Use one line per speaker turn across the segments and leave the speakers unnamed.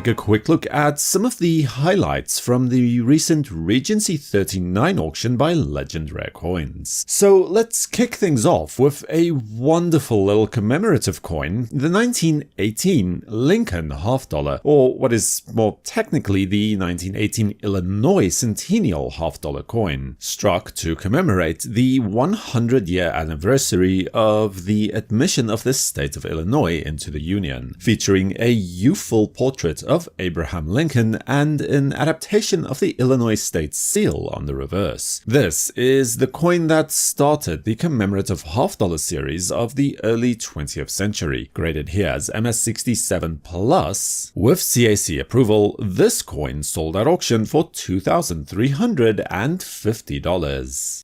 take a quick look at some of the highlights from the recent Regency 39 auction by Legend Rare Coins. So let's kick things off with a wonderful little commemorative coin, the 1918 Lincoln $half-dollar, or what is more technically the 1918 Illinois Centennial $half-dollar coin, struck to commemorate the 100-year anniversary of the admission of the state of Illinois into the Union, featuring a youthful portrait of Abraham Lincoln and an adaptation of the Illinois state seal on the reverse. This is the coin that started the commemorative $half-dollar series of the early 20th century, graded here as MS67+. With CAC approval, this coin sold at auction for $2,350.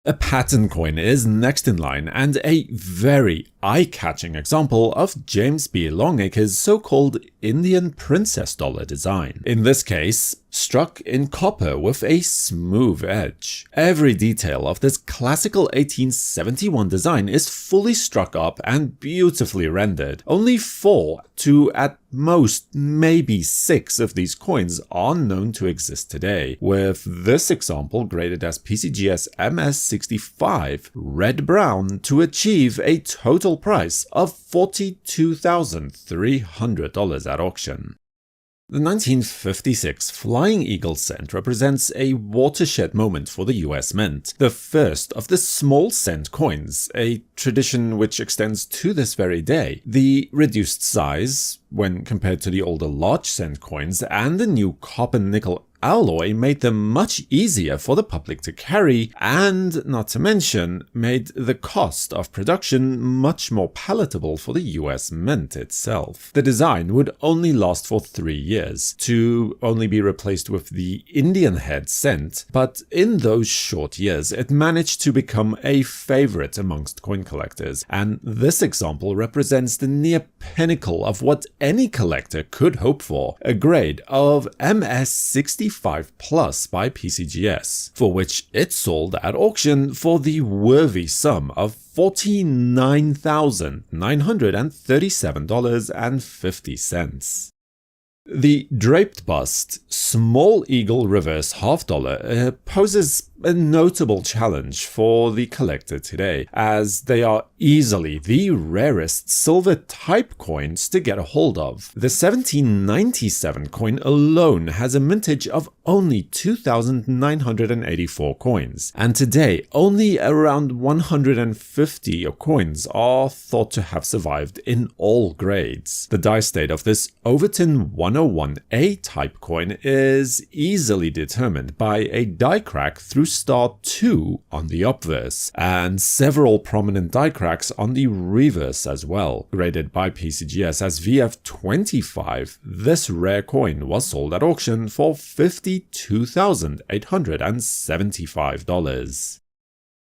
A pattern coin is next in line, and a very eye-catching example of James B. Longacre's so-called Indian Princess Dollar design. In this case, struck in copper with a smooth edge. Every detail of this classical 1871 design is fully struck up and beautifully rendered. Only 4 to at most maybe 6 of these coins are known to exist today, with this example graded as PCGS MS65 red-brown to achieve a total price of $42,300 at auction. The 1956 Flying Eagle cent represents a watershed moment for the US Mint, the first of the small cent coins, a tradition which extends to this very day. The reduced size, when compared to the older large cent coins, and the new copper-nickel alloy made them much easier for the public to carry, and, not to mention, made the cost of production much more palatable for the US Mint itself. The design would only last for 3 years, to only be replaced with the Indian head cent, but in those short years it managed to become a favorite amongst coin collectors, and this example represents the near pinnacle of what any collector could hope for, a grade of MS65+ by PCGS, for which it sold at auction for the worthy sum of $49,937.50. The Draped bust Small Eagle Reverse $half-dollar poses a notable challenge for the collector today, as they are easily the rarest silver type coins to get a hold of. The 1797 coin alone has a mintage of only 2,984 coins, and today only around 150 coins are thought to have survived in all grades. The die state of this Overton 101A type coin is easily determined by a die crack through star 2 on the obverse, and several prominent die cracks on the reverse as well. Graded by PCGS as VF25, this rare coin was sold at auction for $52,875.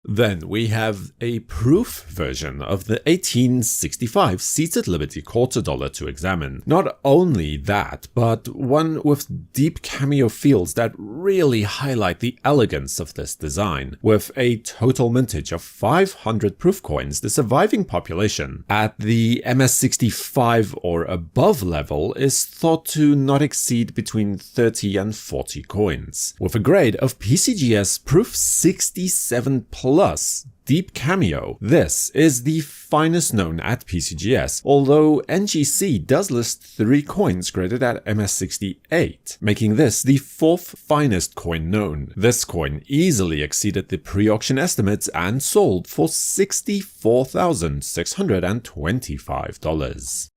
Then we have a proof version of the 1865 Seated Liberty $quarter to examine. Not only that, but one with deep cameo fields that really highlight the elegance of this design. With a total mintage of 500 proof coins, the surviving population at the MS65 or above level is thought to not exceed between 30 and 40 coins. With a grade of PCGS Proof 67+, Deep Cameo, this is the finest known at PCGS, although NGC does list 3 coins graded at MS68, making this the 4th finest coin known. This coin easily exceeded the pre-auction estimates and sold for $64,625.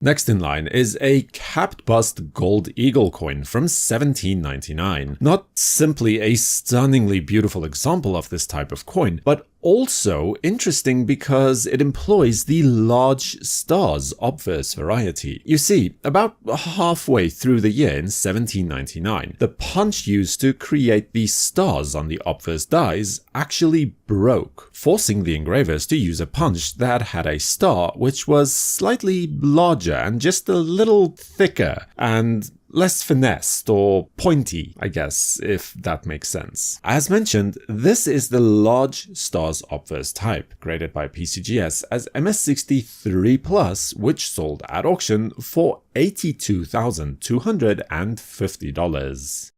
Next in line is a capped bust gold eagle coin from 1799. Not simply a stunningly beautiful example of this type of coin, but also interesting because it employs the large stars obverse variety. You see, about halfway through the year in 1799, the punch used to create the stars on the obverse dies actually broke, forcing the engravers to use a punch that had a star which was slightly larger and just a little thicker, and less finessed or pointy, I guess, if that makes sense. As mentioned, this is the large stars obverse type, graded by PCGS as MS63+, which sold at auction for $82,250.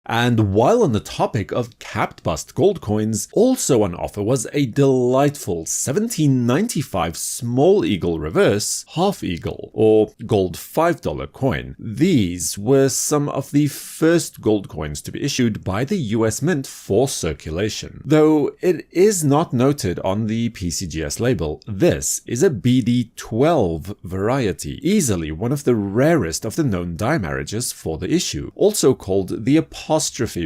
And while on the topic of capped bust gold coins, also on offer was a delightful 1795 small eagle reverse half eagle, or gold $5 coin. These were some of the first gold coins to be issued by the US Mint for circulation. Though it is not noted on the PCGS label, this is a BD12 variety, easily one of the rarest of the known die marriages for the issue, also called the apostrophe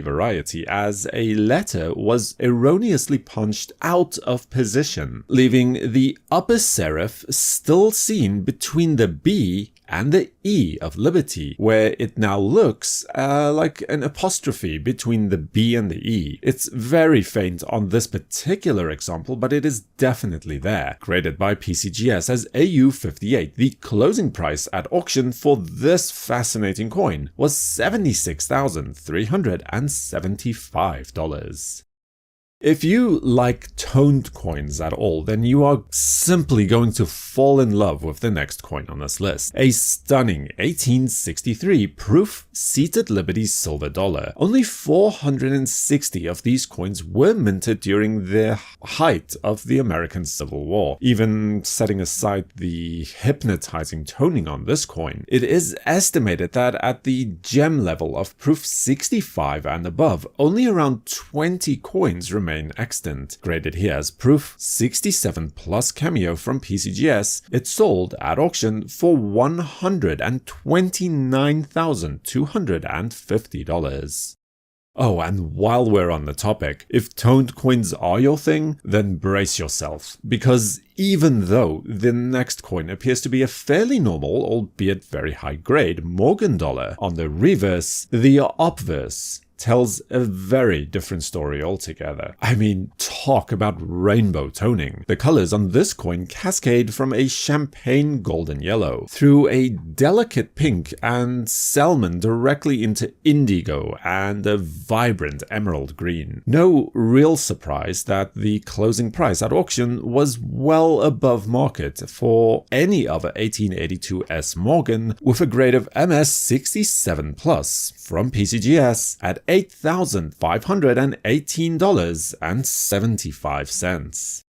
variety, as a letter was erroneously punched out of position, leaving the upper serif still seen between the B and the E of Liberty, where it now looks like an apostrophe between the B and the E. It's very faint on this particular example, but it is definitely there. Graded by PCGS as AU58, the closing price at auction for this fascinating coin was $76,375. If you like toned coins at all, then you are simply going to fall in love with the next coin on this list. A stunning 1863 proof seated Liberty silver dollar. Only 460 of these coins were minted during the height of the American Civil War. Even setting aside the hypnotizing toning on this coin, it is estimated that at the gem level of proof 65 and above, only around 20 coins remain extant. Graded here as proof 67 plus cameo from PCGS, it sold at auction for $129,250. Oh, and while we're on the topic, if toned coins are your thing, then brace yourself, because even though the next coin appears to be a fairly normal, albeit very high grade, Morgan dollar, on the reverse, the obverse tells a very different story altogether. I mean, talk about rainbow toning. The colors on this coin cascade from a champagne golden yellow through a delicate pink and salmon directly into indigo and a vibrant emerald green. No real surprise that the closing price at auction was well above market for any other 1882 S Morgan with a grade of MS67+ from PCGS at $8,518.75.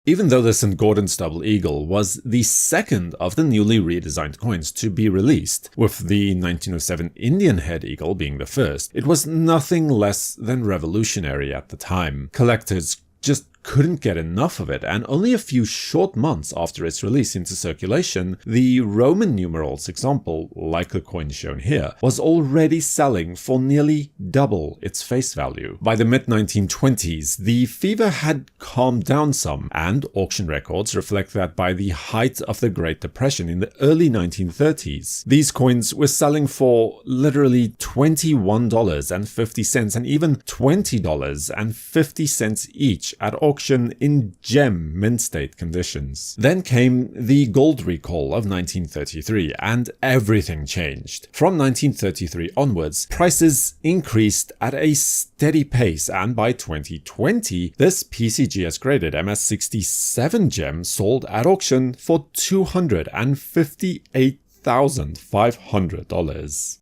Even though the St. Gordon's Double Eagle was the second of the newly redesigned coins to be released, with the 1907 Indian Head Eagle being the first, it was nothing less than revolutionary at the time. Collectors just couldn't get enough of it, and only a few short months after its release into circulation, the Roman numerals example, like the coin shown here, was already selling for nearly double its face value. By the mid-1920s, the fever had calmed down some, and auction records reflect that by the height of the Great Depression in the early 1930s, these coins were selling for literally $21.50 and even $20.50 each at auction in gem mint state conditions. Then came the gold recall of 1933, and everything changed. From 1933 onwards, prices increased at a steady pace, and by 2020, this PCGS graded MS67 gem sold at auction for $258,500.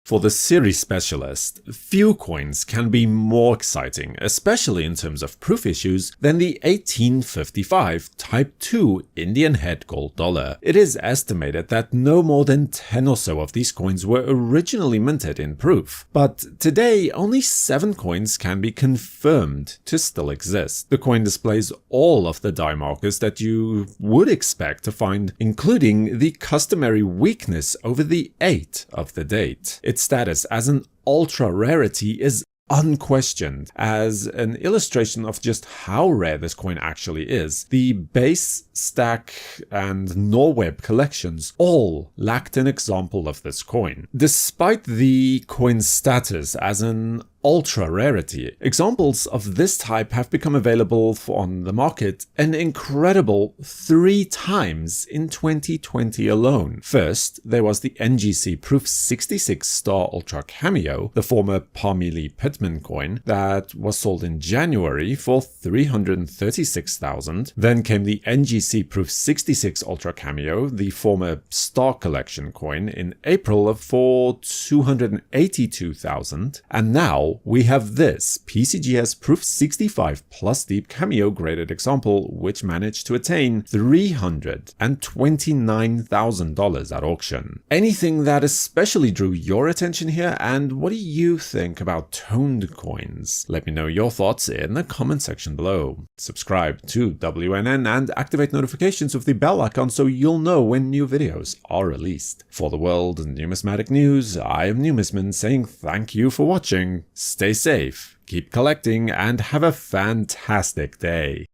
For the series specialist, few coins can be more exciting, especially in terms of proof issues, than the 1855 Type II Indian Head Gold Dollar. It is estimated that no more than 10 or so of these coins were originally minted in proof, but today only 7 coins can be confirmed to still exist. The coin displays all of the die markers that you would expect to find, including the customary weakness over the 8 of the date. Its status as an ultra rarity is unquestioned. As an illustration of just how rare this coin actually is, the base, stack, and Norweb collections all lacked an example of this coin. Despite the coin's status as an ultra rarity. Examples of this type have become available on the market an incredible 3 times in 2020 alone. First, there was the NGC Proof 66 Star Ultra Cameo, the former Parmelee Pittman coin, that was sold in January for $336,000. Then came the NGC Proof 66 Ultra Cameo, the former Star Collection coin, in April for $282,000. And now we have this PCGS Proof 65 Plus Deep Cameo graded example, which managed to attain $329,000 at auction. Anything that especially drew your attention here, and what do you think about toned coins? Let me know your thoughts in the comment section below. Subscribe to WNN and activate notifications with the bell icon so you'll know when new videos are released. For the World Numismatic News, I am Numisman saying thank you for watching, stay safe, keep collecting, and have a fantastic day.